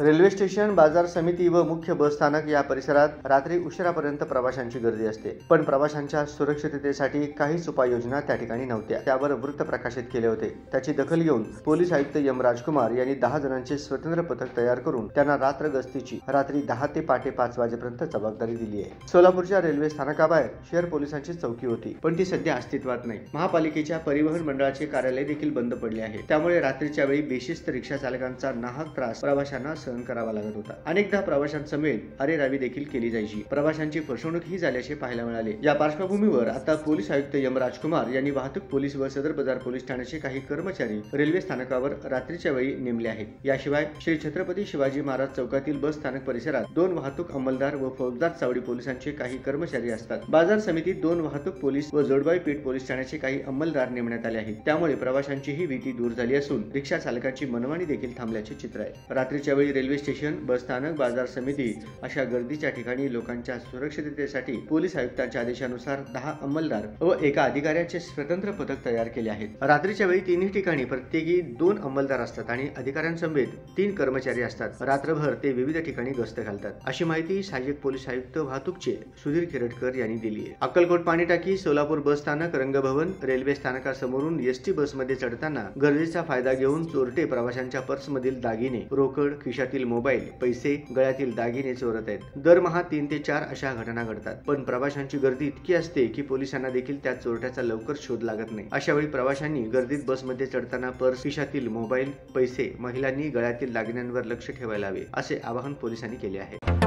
Railway station, बाजार समिती व मुख्य बस स्थानक या परिसरात रात्री उशिरापर्यंत प्रवाशांची गर्दी असते, पण प्रवाशांच्या सुरक्षिततेसाठी काहीच उपाययोजना त्या ठिकाणी नव्हत्या। त्यावर वृत्त प्रकाशित केले होते। त्याची दखल घेऊन पोलीस आयुक्त एम राजकुमार यांनी 10 जणांचे स्वतंत्र पथक तयार करून त्यांना रात्र गस्तीची रात्री 10 ते पहाटे 5 वाजेपर्यंत जबाबदारी दिली आहे। सोलापूरच्या रेल्वे स्थानकाबाहेर शहर पोलिसांची चौकी होती, पण ती सध्या अस्तित्वात नाही। महापालिकेच्या परिवहन मंडळाचे कार्यालय देखील बंद पडले आहे। त्यामुळे रात्रीच्या वेळी बेशिस्त रिक्षा चालकांचा नाहक त्रास प्रवाशांना सहन करावा लागत होता। अनेकदा प्रवाशांसमेत अरेरावी देखील केली जायची। प्रवाशांची फसवणूक ही झाल्याचे पाहायला मिळाले। या पार्श्वभूमीवर आता पोलीस आयुक्त एम राजकुमार यांनी वाहतूक पोलीस व सदर बाजार पोलीस ठाण्याचे काही कर्मचारी रेल्वे स्थानकावर रात्रीच्या वेळी नेमले आहेत। याशिवाय श्री छत्रपती शिवाजी महाराज चौकातील बस स्थानक परिसरात 2 वाहतूक अंमलदार व फौजदार चावडी पोलिसांचे काही कर्मचारी असतात। बाजार समितीत 2 वाहतूक पोलीस व जोडबाई पेठ पोलीस ठाण्याचे काही अंमलदार नेमण्यात आले आहेत। त्यामुळे प्रवाशांची ही भीती दूर झाली असून रिक्षा चालकांची मनमानी देखील थांबल्याचे चित्र आहे। रात्रीच्या वेळी रेल्वे स्टेशन, बस स्थानक, बाजार समिती अशा गर्दीच्या ठिकाणी लोकांच्या सुरक्षिततेसाठी पोलीस आयुक्तांच्या आदेशानुसार 10 अंमलदार व एका अधिकाऱ्याचे स्वतंत्र पथक तयार केले आहेत। रात्रीच्या वेळी तिन्ही ठिकाणी प्रत्येकी 2 अंमलदार असतात आणि अधिकाऱ्यांसमेत 3 कर्मचारी असतात। रात्रभर ते विविध ठिकाणी गस्त घालतात, अशी माहिती सहाय्यक पोलीस आयुक्त वाहतूकचे सुधीर खिरटकर यांनी दिली आहे। अक्कलकोट पाणीटाकी, सोलापूर बस स्थानक, रंगभवन रेल्वे स्थानकासमोरून एसटी बसमध्ये चढताना गर्दीचा फायदा घेऊन चोरटे प्रवाशांच्या पर्समधील दागिने, रोकड, खिशातील मोबाईल, पैसे, गळ्यातील दागिने चोरत आहेत। दरमहा 3 ते 4 अशा घटना घडतात, पण प्रवाशांची गर्दी इतकी असते की पोलिसांना देखील त्या चोरट्याचा लवकर शोध लागत नाही। अशा वेळी प्रवाशांनी गर्दीत बसमध्ये चढताना पर्स, खिशातील मोबाईल, पैसे, महिलांनी गळ्यातील दागिन्यांवर लक्ष ठेवायला हवे, असे आवाहन पोलिसांनी केले आहे।